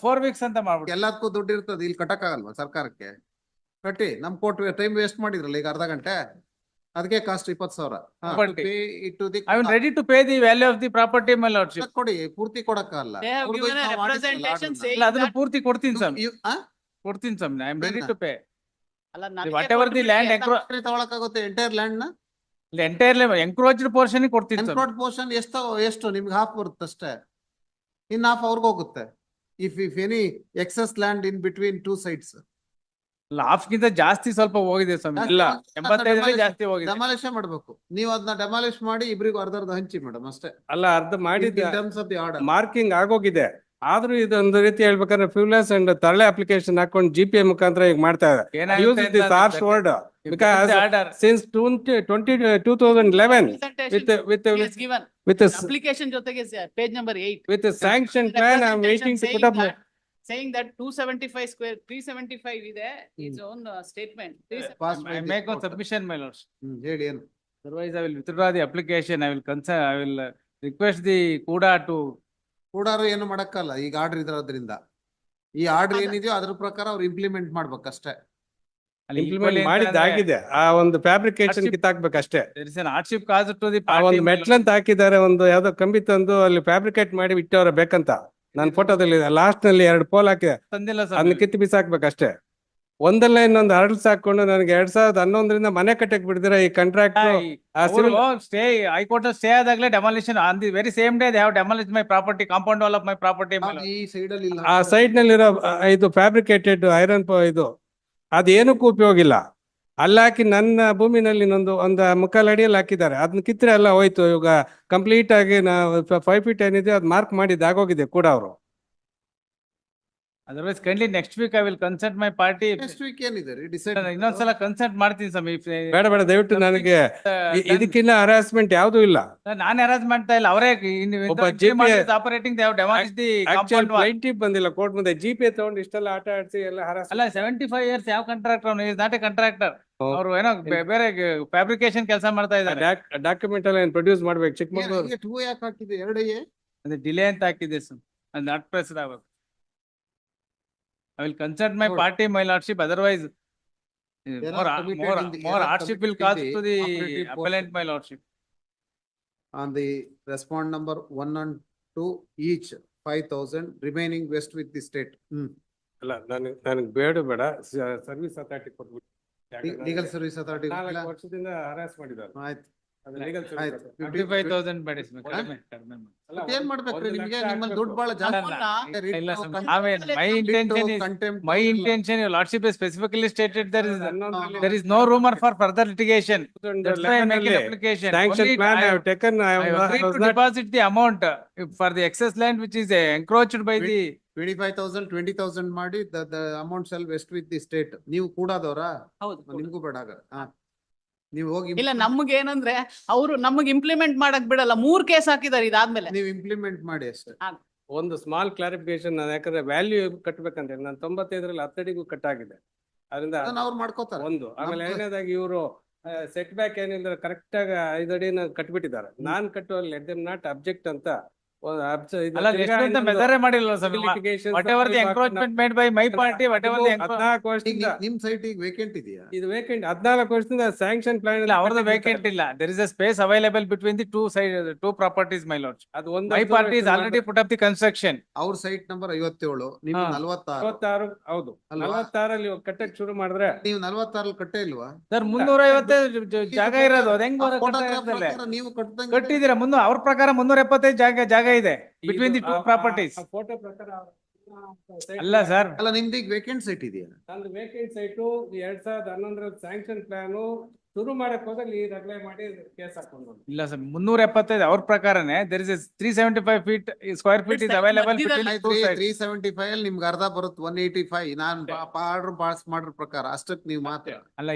4 weeks ಅಂತ ಮಾಡ್ಬಿಟ್ಟು ಎಲ್ಲದಕ್ಕೂ ದುಡ್ಡು ಇರ್ತದೆ, ಇಲ್ಲಿ ಕಟ್ಟಕ್ಕಾಗಲ್ವಾ ಸರ್ಕಾರಕ್ಕೆ? ಕಟ್ಟಿ ನಮ್ ಕೋರ್ಟ್ ಟೈಮ್ ವೇಸ್ಟ್ ಮಾಡಿದ್ರಲ್ಲ ಈಗ ಅರ್ಧ ಗಂಟೆ, ಅದಕ್ಕೆ cost 20,000. I am ready to pay the value of the property, my lordship. ಕೊಡಿ, ಪೂರ್ತಿ ಕೊಡಕ್ಕಾಗಲ್ಲ. They have given a representation saying ಇಲ್ಲ ಅದನ್ನ that ಪೂರ್ತಿ ಕೊಡ್ತೀನಿ ಸ್ವಾಮಿ, ಕೊಡ್ತೀನಿ ಸ್ವಾಮಿ. I am ready to pay. Whatever the land ತಗೊಳಕಾಗುತ್ತೆ ಎಂಟೈರ್ ಲ್ಯಾಂಡ್ ನ? ಎಂಟೈರ್ಲಿ ಎನ್ಕ್ರೋಚ್ಡ್ ಪೋರ್ಷನ್ ಕೊಡ್ತೀನಿ ಸ್ವಾಮಿ. ಎನ್ಕ್ರೋಚ್ ಪೋರ್ಷನ್ ಎಷ್ಟು ನಿಮ್ಗೆ ಹಾಫ್ ಬರುತ್ತೆ ಅಷ್ಟೇ, ಇನ್ ಹಾಫ್ ಅವ್ರಿಗೆ ಹೋಗುತ್ತೆ. If any excess land in between two sides. Half ಗಿಂತ ಜಾಸ್ತಿ ಸ್ವಲ್ಪ ಹೋಗಿದೆ ಸ್ವಾಮಿ. ಇಲ್ಲ 85 ಜಾಸ್ತಿ ಹೋಗಿದೆ. ಡೆಮಾಲಿಶ್ ಮಾಡ್ಬೇಕು ನೀವು, ಅದನ್ನ ಡೆಮಾಲಿಶ್ ಮಾಡಿ ಇಬ್ರಿಗೂ ಅರ್ಧ ಹಂಚಿ ಮೇಡಮ್ ಅಷ್ಟೇ. ಅಲ್ಲ, ಅರ್ಧ ಮಾಡಿದ terms of the order marking ಆಗೋಗಿದೆ. ಆದ್ರೂ ಇದೊಂದು ರೀತಿ ಹೇಳ್ಬೇಕಾದ್ರೆ ಫ್ಯೂಲೆಸ್ ಅಂಡ್ ತರಳೆ ಅಪ್ಲಿಕೇಶನ್ ಹಾಕೊಂಡು GPA ಮುಖಾಂತರ ಈಗ ಮಾಡ್ತಾ ಇದ್ದಾರೆ. use this harsh word because since 2011 he has given with application jotege page number 8 with a sanction plan I am waiting to put up. Saying that 275 square 375 ಇದೆ his own statement. I make one submission, my lords. ಹೇಳಿ ಏನು? Otherwise I will withdraw the application. I will request the Kuda to ಕೂಡಾರು ಏನು ಮಾಡಕ್ಕಲ್ಲ, ಈಗ order ಇರೋದ್ರಿಂದ. ಈ order ಏನಿದೆಯೋ ಅದ್ರ ಪ್ರಕಾರ ಅವ್ರು ಇಂಪ್ಲಿಮೆಂಟ್ ಮಾಡ್ಬೇಕಷ್ಟೇ. ಇಂಪ್ಲಿಮೆಂಟ್ ಮಾಡಿದ್ದಾಗಿದೆ, ಆ ಒಂದು fabrication ಕಿತ್ತಾಕ್ಬೇಕಷ್ಟೇ. there is an hardship caused to the ಆ party. ಒಂದು ಮೆಟ್ಲಂತ ಹಾಕಿದ್ದಾರೆ, ಒಂದು ಯಾವ್ದೋ ಕಂಬಿ ತಂದು ಅಲ್ಲಿ ಫ್ಯಾಬ್ರಿಕೇಟ್ ಮಾಡಿ ಬಿಟ್ಟವ್ರೆ ಬೇಕಂತ. ನನ್ನ ಫೋಟೋದಲ್ಲಿ ಲಾಸ್ಟ್ ನಲ್ಲಿ 2 ಪೋಲ್ ಹಾಕಿದೆ, ತಂದಿಲ್ಲ ಅದನ್ನ ಸರ್. ಕಿತ್ತು ಬಿಸಾಕ್ಬೇಕಷ್ಟೇ. ಒಂದಲ್ಲ ಇನ್ನೊಂದು ಹರಳ್ಸ್ ಹಾಕೊಂಡು ನನಗೆ 2011ರಿಂದ ಮನೆ ಕಟ್ಟಕ್ ಬಿಡ್ದಿರ ಈ ಕಾಂಟ್ರಾಕ್ಟ್. ಸ್ಟೇ ಹೈಕೋರ್ಟ್ ಸ್ಟೇ ಆದಾಗಲೇ demolition on the very same day they have demolish my property, compound wall of my property. ಈ ಸೈಡ್ ಅಲ್ಲಿ ಇಲ್ಲ. ಆ ಸೈಡ್ ನಲ್ಲಿರೋ ಇದು ಫ್ಯಾಬ್ರಿಕೇಟೆಡ್ ಐರನ್ ಇದು ಅದೇನಕ್ಕೂ ಉಪಯೋಗ ಇಲ್ಲ. ಅಲ್ಲಾಕಿ ನನ್ನ ಭೂಮಿನಲ್ಲಿ ಒಂದು ಮುಕ್ಕಾಲ್ ಅಡಿಯಲ್ಲಿ ಹಾಕಿದ್ದಾರೆ, ಅದನ್ನ ಕಿತ್ತರೆ ಎಲ್ಲ ಹೋಯ್ತು. ಇವಾಗ ಕಂಪ್ಲೀಟ್ ಆಗಿ 5 feet ಏನಿದೆ ಅದು ಮಾರ್ಕ್ ಮಾಡಿದ್ದು ಆಗೋಗಿದೆ ಕೂಡ ಅವರು. Otherwise kindly next week I will consult my party. Next week ಏನಿದೆ ಡಿಸೈಡ್? ಇನ್ನೊಂದ್ಸಲ ಕನ್ಸಲ್ಟ್ ಮಾಡ್ತೀನಿ ಸ್ವಾಮಿ. ಬೇಡ ದಯವಿಟ್ಟು ನನಗೆ ಇದಕ್ಕಿನ್ನ ಹರಾಸ್ಮೆಂಟ್ ಯಾವ್ದು ಇಲ್ಲ. ನಾನು ಹರಾಜ್ ಮಾಡ್ತಾ ಇಲ್ಲ, ಅವರೇ operating they have demolish the compound wall. Plaintiff ಬಂದಿಲ್ಲ ಕೋರ್ಟ್ ಮುಂದೆ, GPA ತಗೊಂಡು ಇಷ್ಟೆಲ್ಲ ಆಟ ಆಡಿಸಿ ಎಲ್ಲ ಹರಾಸ್. ಅಲ್ಲ 75 years ಯಾವ ಕಾಂಟ್ರಾಕ್ಟರ್, ಅವನು ಇಸ್ ನಾಟ್ ಎ ಕಾಂಟ್ರಾಕ್ಟರ್. ಅವರು ಏನೋ ಬೇರೆ ಫ್ಯಾಬ್ರಿಕೇಶನ್ ಕೆಲಸ ಮಾಡ್ತಾ ಇದ್ದಾರೆ. ಡಾಕ್ಯುಮೆಂಟ್ ಎಲ್ಲ ಪ್ರೊಡ್ಯೂಸ್ ಮಾಡ್ಬೇಕು. ಚಿಕ್ಕಮಗಳೂರು 2 ಯಾಕೆ ಹಾಕಿದೆ? 2 ಅದೇ ಡಿಲೇ ಅಂತ ಹಾಕಿದೆ ಸರ್, ಅದು ನಾಟ್ ಪ್ರೆಸ್ಡ್ ಆಗಬೇಕು. I will consult my party, my lordship. Otherwise, more hardship will cause to the appellant, my lordship. On the respond number 1 and 2 each 5,000 remaining west with the state. ಅಲ್ಲ, ನನಗೆ ಬೇಡ service authority ಕೊಟ್ಬಿಟ್ಟು. Legal service authority 4 ವರ್ಷದಿಂದ ಹರಾಸ್ ಮಾಡಿದ್ದಾರೆ. ಆಯ್ತು. Legal ಆಯ್ತು. 55,000 ಬೇಡ ಕಡಿಮೆ. ಏನ್ ಮಾಡ್ಬೇಕ್ರಿ ನಿಮ್ಗೆ? ನಿಮ್ಮಲ್ಲಿ ದುಡ್ಡು ಬಹಳ ಜಾಸ್ತಿ. ಇಲ್ಲ sir, my intention, your lordship has specifically stated there is no rumor for further litigation. That's why I make an application. Sanction Only plan I have taken. I I agreed to deposit the amount for the excess land which is encroached by the 25,000 20,000 ಮಾಡಿ the amount shall west with the state. ನೀವು ಕೂಡಾದವರಾ? ಹೌದು. ನಿಮ್ಗೂ ಬೇಡ ನೀವು ಹೋಗಿ. ಇಲ್ಲ, ನಮ್ಗೆ ಏನಂದ್ರೆ ಅವರು ನಮಗೆ ಇಂಪ್ಲಿಮೆಂಟ್ ಮಾಡಕ್ ಬಿಡಲ್ಲ. 3 ಕೇಸ್ ಹಾಕಿದ್ದಾರೆ ಇದಾದ್ಮೇಲೆ. ನೀವು ಇಂಪ್ಲಿಮೆಂಟ್ ಮಾಡಿ ಅಷ್ಟೇ. ಒಂದು ಸ್ಮಾಲ್ ಕ್ಲಾರಿಫಿಕೇಶನ್, ಯಾಕಂದ್ರೆ ವ್ಯಾಲ್ಯೂ ಕಟ್ಟಬೇಕಂತ ನಾನು 95ರಲ್ಲಿ 10 ಅಡಿಗೂ ಕಟ್ಟಾಗಿದೆ. ಅದರಿಂದ ಅವ್ರು ಮಾಡ್ಕೋತಾರೆ. ಒಂದು ಆಮೇಲೆ ಎರಡನೇದಾಗಿ ಇವರು ಸೆಟ್ ಬ್ಯಾಕ್ ಏನಿಲ್ಲ ಕರೆಕ್ಟ್ ಆಗಿ 5 ಅಡಿನ ಕಟ್ಬಿಟ್ಟಿದ್ದಾರೆ. ನಾನ್ ಕಟ್ಟುವಲ್ಲಿ ಲೆಟ್ ದೆಮ್ ನಾಟ್ ಅಬ್ಜೆಕ್ಟ್ ಅಂತ ಮೆಜರೇ ಮಾಡಿಲ್ಲ sir. Whatever the encroachment made by my party, whatever the 14 ವರ್ಷದಿಂದ ನಿಮ್ ಸೈಟ್ ಈಗ ವೇಕೆಂಟ್ ಇದೆಯಾ? ಇದು ವೇಕೆಂಟ್ 14 ವರ್ಷದಿಂದ ಸ್ಯಾಂಕ್ಷನ್ ಪ್ಲಾನ್ ಇಲ್ಲ, ಅವ್ರದ್ದು ವೇಕೆಂಟ್ ಇಲ್ಲ. There is a space available between the two properties, my lords. ಅದು ಒಂದು My party is already put up the construction. ಅವ್ರ ಸೈಟ್ ನಂಬರ್ 57, ನೀವು 46. ಹೌದು, 46ರಲ್ಲಿ ಕಟ್ಟಕ್ ಶುರು ಮಾಡಿದ್ರೆ ನೀವು 46 ಕಟ್ಟೇ ಇಲ್ವಾ ಸರ್? 350 ಜಾಗ ಇರೋದು, ಅದ್ ಹೆಂಗ್ ನೀವು ಕಟ್ಟಿದೀರ? ಅವ್ರ ಪ್ರಕಾರ 375 ಜಾಗ ಇದೆ between the two properties. Photo ಪ್ರಕಾರ ಅಲ್ಲ ಸರ್, ಅಲ್ಲ ನಿಮ್ದು ಈಗ ವೇಕೆಂಟ್ ಸೈಟ್ ಇದೆಯಾ? ನಂದು ವೇಕೆಂಟ್ ಸೈಟು 2011 ಸ್ಯಾಂಕ್ಷನ್ ಪ್ಲಾನ್ ಶುರು ಮಾಡಕ್ ಹೋದಾಗ ಈ ರಗ್ಳೆ ಮಾಡಿ ಕೇಸ್ ಹಾಕೊಂಡು. ಇಲ್ಲ ಸರ್, 375 ಅವ್ರ ಪ್ರಕಾರನೇ. there is a 375 feet square feet is available between two sides. 375 ಅಲ್ಲಿ ನಿಮ್ಗೆ ಅರ್ಧ ಬರುತ್ತೆ 185. ನಾನು ಆರ್ಡರ್ ಪಾಸ್ ಮಾಡ್ರ ಪ್ರಕಾರ ಅಷ್ಟಕ್ಕೆ ನೀವು ಮಾತ್ರ. ಅಲ್ಲ,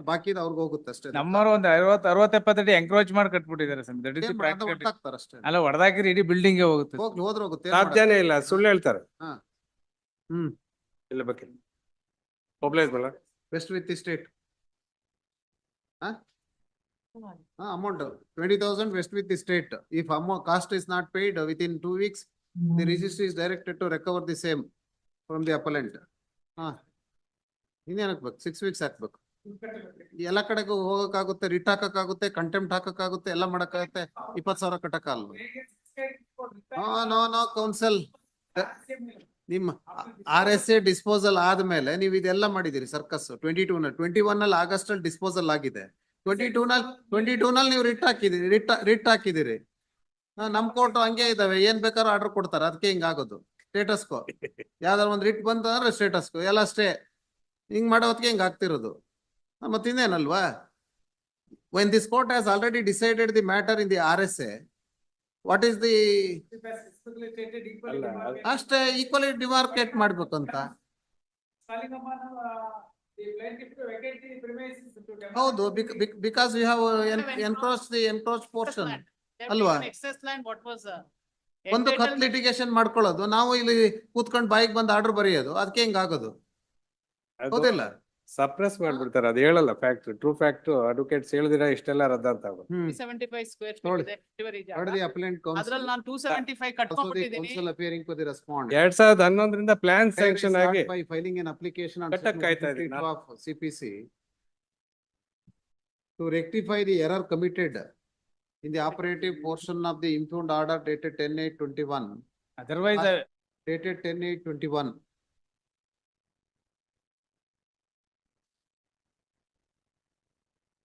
ಬಾಕಿದ ಅವ್ರಿಗೆ ಹೋಗುತ್ತೆ ಅಷ್ಟೇ. ನಮ್ಮವ್ರು ಒಂದು 60-70 ಅಡಿ ಎಂಕ್ರೋಚ್ ಮಾಡಿ ಕಟ್ಬಿಟ್ಟಿದ್ದಾರೆ ಸರ್. That is practical. ಅಷ್ಟೇ. ಅಲ್ಲ, ಹೊಡೆದಾಕಿರಿ ಇಡೀ ಬಿಲ್ಡಿಂಗ್ ಹೋಗುತ್ತೆ. ಹೋಗುತ್ತೆ. ಸಾಧ್ಯನೇ ಇಲ್ಲ, ಸುಳ್ಳು ಹೇಳ್ತಾರೆ. ಹ್ಮ್ ಇಲ್ಲ ಬಗ್ಗೆ ಮೊಬೈಲ್ ಬಲ್ಲ west with the state amount 20,000 west with the state. If cost is not paid within 2 weeks, the registry is directed to recover the same. From the appellant. ಹಾ, ಇನ್ನೇನ್ ಹಾಕ್ಬೇಕು? 6 weeks ಹಾಕ್ಬೇಕು. ಎಲ್ಲ ಕಡೆಗೂ ಹೋಗಕ್ಕಾಗುತ್ತೆ, ರಿಟ್ ಹಾಕಕ್ಕಾಗುತ್ತೆ, ಕಂಟೆಂಪ್ಟ್ ಹಾಕಕ್ಕಾಗುತ್ತೆ, ಎಲ್ಲ ಮಾಡಕ್ಕಾಗುತ್ತೆ. 20,000 ಕಟ್ಟಕ್ಕಾಗಲ್ಲ. No council, ನಿಮ್ಮ RSA disposal ಆದ್ಮೇಲೆ ನೀವು ಇದೆಲ್ಲ ಮಾಡಿದಿರಿ ಸರ್ಕಸ್ 21 ಅಲ್ಲಿ ಆಗಸ್ಟ್ ಅಲ್ಲಿ ಡಿಸ್ಪೋಸಲ್ ಆಗಿದೆ. 22 ನಲ್ಲಿ ನೀವು ರಿಟ್ ಹಾಕಿದಿರಿ. ನಮ್ ಕೋರ್ಟ್ ಹಂಗೆ ಇದಾವೆ, ಏನ್ ಬೇಕಾದ್ರೂ ಆರ್ಡರ್ ಕೊಡ್ತಾರೆ, ಅದಕ್ಕೆ ಹಿಂಗ್ ಆಗೋದು. ಸ್ಟೇಟಸ್ಕೋ ಯಾವ್ದಾರ ಒಂದ್ ರಿಟ್ ಬಂತಂದ್ರೆ ಸ್ಟೇಟಸ್ಕೋ ಎಲ್ಲ ಅಷ್ಟೇ. ಹಿಂಗ್ ಮಾಡೋ ಹೊತ್ತಿಗೆ ಹಿಂಗ್ ಆಗ್ತಿರೋದು. ಮತ್ತಿನ್ನೇನಲ್ವಾ? When this court has already decided the matter in the RSA, what is the ಅಷ್ಟೇ ಈಕ್ವಲಿ ಡಿಮಾರ್ಕೇಟ್ ಮಾಡ್ಬೇಕಂತ. ಹೌದು, because we have encroached the encroached portion. ಅಲ್ವಾ? Excess land, what was ಒಂದು ಕತ್ ಲಿಟಿಗೇಷನ್ ಮಾಡ್ಕೊಳ್ಳೋದು, ನಾವು ಇಲ್ಲಿ ಕೂತ್ಕೊಂಡು ಬಾಯಿಗೆ ಬಂದು ಆರ್ಡರ್ ಬರೆಯೋದು, ಅದಕ್ಕೆ ಹಿಂಗ್ ಆಗೋದು. ಹೌದಿಲ್ಲ? ಸಪ್ರೆಸ್ ಮಾಡ್ಬಿಡ್ತಾರೆ, ಅದು ಹೇಳಲ್ಲ ಫ್ಯಾಕ್ಟ್, ಟ್ರೂ ಫ್ಯಾಕ್ಟ್. ಅಡ್ವೊಕೇಟ್ಸ್ ಹೇಳಿದಿರ ಇಷ್ಟೆಲ್ಲ ರದ್ದ ಅಂತ ಆಗೋದು. 375 square ನೋಡಿ. feet ಇದೆ ಹೆಚ್ಚುವರಿ ಜಾಗ. What the appellant counsel? ಅದ್ರಲ್ಲಿ ನಾನು 275 Also the ಕಟ್ಕೊಂಡ್ಬಿಟ್ಟಿದ್ದೀನಿ. counsel appearing for the respondent. 2011 plan sanction ಆಗಿ By filing an application on ಕಟ್ಟಕ್ ಕಾಯ್ತಾ section ಇದೀನಿ 52 of CPC to rectify the error committed in the operative portion of the impugned order dated 10/8/21, Otherwise, dated 10/8/21.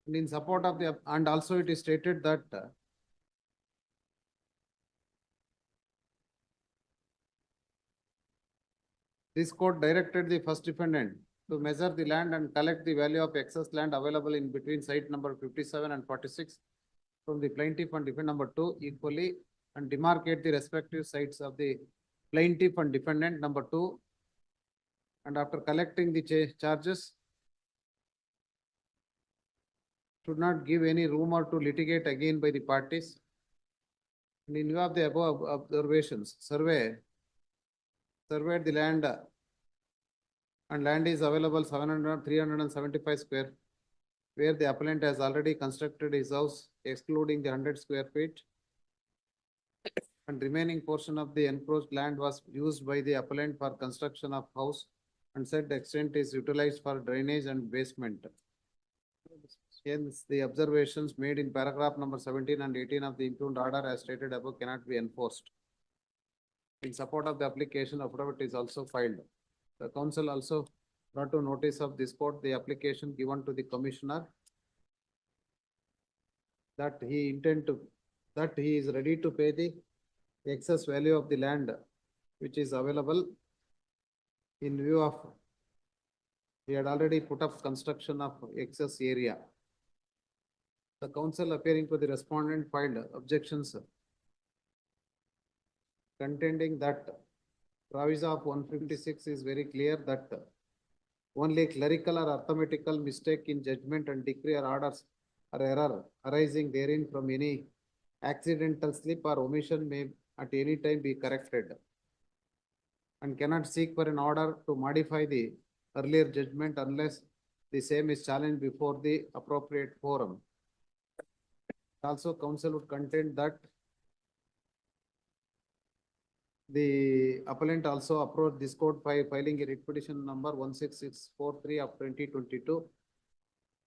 And in support of the, and also it is stated that this court directed the first defendant to measure the land and collect the value of excess land available in between site number 57 and 46 from the plaintiff and defendant number 2 equally, and demarcate the respective sites of the plaintiff and defendant number 2. And after collecting the charges, should not give any rumor to litigate again by the parties. And in view of the above observations, surveyed the land, and land is available 375 square, where the appellant has already constructed his house excluding the 100 square feet. And remaining portion of the enclosed land was used by the appellant for construction of house, and said extent is utilized for drainage and basement. Hence, the observations made in paragraph number 17 and 18 of the impugned order as stated above cannot be enforced. In support of the application, affidavit is also filed. The counsel also brought to notice of this court the application given to the commissioner that he is ready to pay the excess value of the land which is available in view of he had already put up construction of excess area. The counsel appearing for the respondent filed objections contending that proviso of 156 is very clear that only clerical or arithmetical mistake in judgment and decree or orders or error arising therein from any accidental slip or omission may at any time be corrected, and cannot seek for an order to modify the earlier judgment unless the same is challenged before the appropriate forum. Also, counsel would contend that the appellant also approached this court by filing a writ petition number 16643 of 2022,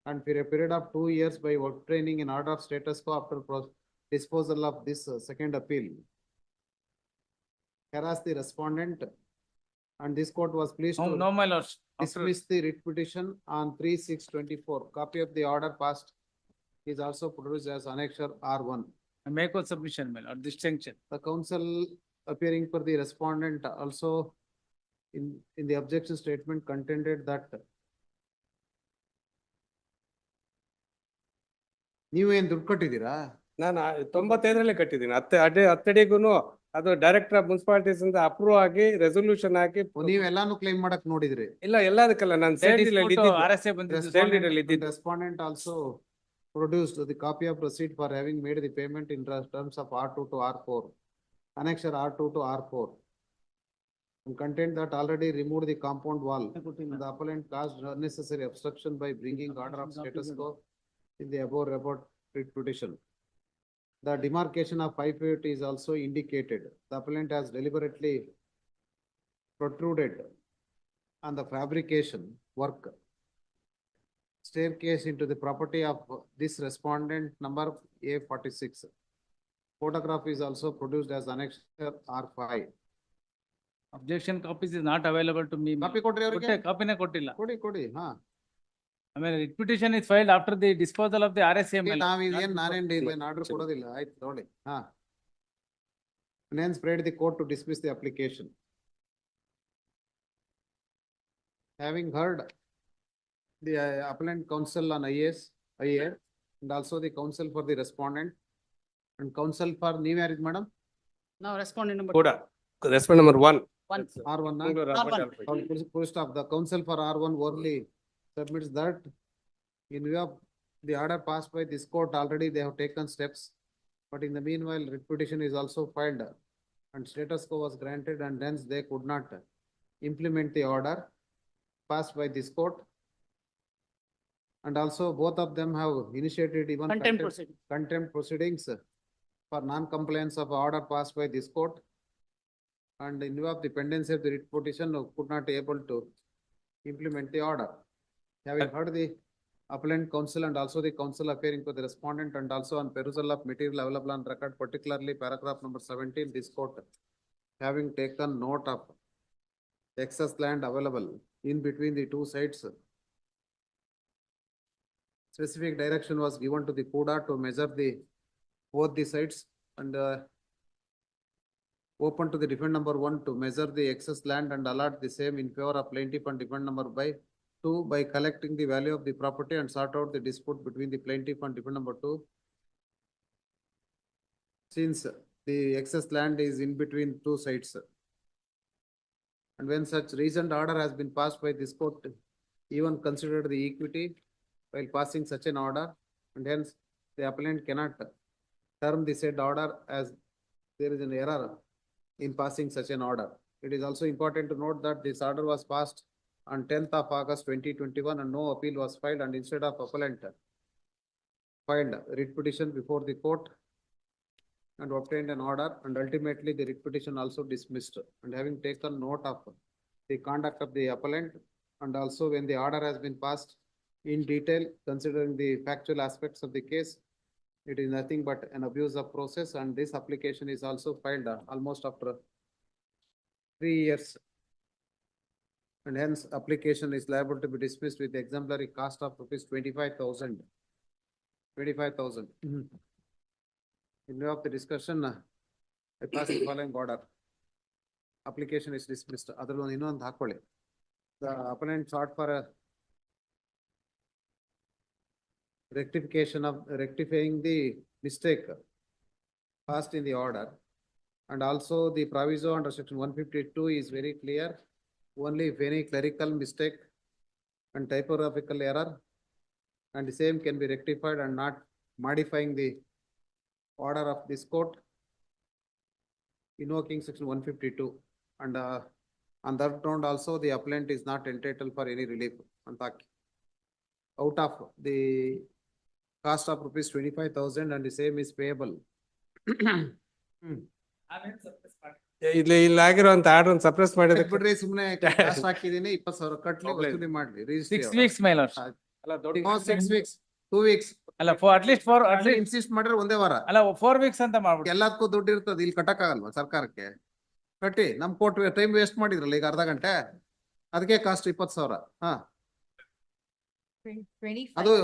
and for a period of 2 years by obtaining an order of status quo after disposal of this second appeal. Harass the respondent, and this court was pleased to no, my lords. After- dismiss the writ petition on 3/6/24. Copy of the order passed is also produced as annexure R1. I make a submission, my lord, distinction. The counsel appearing for the respondent also in the objection statement contended that ನೀವೇನ್ ದುಡ್ಡು ಕಟ್ಟಿದ್ದೀರಾ? ನಾನು 95 ಕಟ್ಟಿದ್ದೀನಿ. ಹತ್ತಡಿಗೂ ಅದು director of municipalities ಇಂದ approve ಆಗಿ resolution ಹಾಕಿ ನೀವೆಲ್ಲಾನು claim ಮಾಡಕ್ ನೋಡಿದ್ರಿ. ಇಲ್ಲ ಎಲ್ಲದಕ್ಕಲ್ಲ ನಾನು That is photo RSA ಬಂದಿದ್ದು. Respondent also produced the copy of receipt for having made the payment in terms of R2 to R4, annexure R2 to R4. And content that already removed the compound wall. The appellant caused unnecessary obstruction by bringing order of status quo in the above writ petition. The demarcation of 5 feet is also indicated. The appellant has deliberately protruded on the fabrication work. Staircase into the property of this respondent number A46. Photograph is also produced as annexure R5. Objection copies is not available to me. Copy ಕೊಟ್ರಿ ಅವ್ರಿಗೆ? ಕಾಪಿನೇ ಕೊಟ್ಟಿಲ್ಲ. ಕೊಡಿ, ಹಾ. ಆಮೇಲೆ writ petition is filed after the disposal of the RSAML. ನಾವಿದೇನ್ ನಾನೇನ್ order ಕೊಡೋದಿಲ್ಲ, ಆಯ್ತು ನೋಡಿ, ಹಾ. And hence prayed the court to dismiss the application. Having heard the appellant counsel on IA and also the counsel for the respondent and counsel for ನೀವ್ ಯಾರಿದ್ madam? Now respondent number ಕೂಡ respond number 1. one. R1 na? Full stop. The counsel for R1 only submits that in view of the order passed by this court, already they have taken steps. But in the meanwhile, writ petition is also filed and status quo was granted and hence they could not implement the order passed by this court. And also both of them have initiated even Contempt proceeding. contempt proceedings for non-compliance of order passed by this court. And in view of the pendency of the writ petition, could not able to implement the order. Having heard the appellant counsel and also the counsel appearing to the respondent and also on perusal of material available on record, particularly paragraph number 17, this court having taken note of excess land available in between the two sites. Specific direction was given to the CUDA to measure both the sites and open to the defendant number 1 to measure the excess land and allot the same in favor of plaintiff and defendant number 2 by collecting the value of the property and sort out the dispute between the plaintiff and defendant number 2. Since the excess land is in between two sites. And when such recent order has been passed by this court, even considered the equity while passing such an order, and hence the appellant cannot term the said order as there is an error in passing such an order. It is also important to note that this order was passed on 10th of August 2021 and no appeal was filed, and instead of appellant filed writ petition before the court and obtained an order, and ultimately the writ petition also dismissed. And having taken note of the conduct of the appellant and also when the order has been passed in detail, considering the factual aspects of the case, it is nothing but an abuse of process, and this application is also filed almost after 3 years. And hence application is liable to be dismissed with exemplary cost of rupees 25,000. 25,000. In view of the discussion, I pass the following order. Application is dismissed. Otherwise, ಇನ್ನೊಂದು ಹಾಕೊಳ್ಳಿ. The appellant sought for a rectifying the mistake passed in the order. And also the proviso under section 152 is very clear. Only if any clerical mistake and typographical error and the same can be rectified and not modifying the order of this court, invoking section 152. And on that ground also the appellant is not entitled for any relief. Out of the cost of rupees 25,000 and the same is payable. ಇಲ್ಲಿ ಆಗಿರುವಂತ order suppress ಮಾಡಿದಕ್ಕೆ ಬಿಡ್ರಿ, ಸುಮ್ನೆ cost ಹಾಕಿದೀನಿ, 20,000 ಕಟ್ಲಿ ವಸೂಲಿ ಮಾಡ್ರಿ. 6 weeks, my lord. ಅಲ್ಲ ದೊಡ್ಡ 6 weeks, 2 weeks. ಅಲ್ಲ at least ಇನ್ಸಿಸ್ಟ್ ಮಾಡಿದ್ರೆ ಒಂದೇ ವಾರ. ಅಲ್ಲ 4 weeks ಅಂತ ಮಾಡ್ಬಿಟ್ಟು. ಎಲ್ಲದಕ್ಕೂ ದುಡ್ಡು ಇರ್ತದೆ, ಇಲ್ಲಿ ಕಟ್ಟಕ್ ಆಗಲ್ವಾ ಸರ್ಕಾರಕ್ಕೆ? ಕಟ್ಟಿ, ನಮ್ ಕೋರ್ಟ್ ಟೈಮ್ ವೇಸ್ಟ್ ಮಾಡಿದ್ರಲ್ಲ ಈಗ ಅರ್ಧ ಗಂಟೆ, ಅದಕ್ಕೆ ಕಾಸ್ಟ್ 20,000. ಹಾ, ಅದು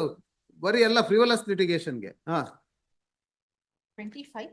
ಬರೀ ಎಲ್ಲ ಫ್ರಿವಲಸ್ ಲಿಟಿಗೇಷನ್ಗೆ. ಹಾ, 25.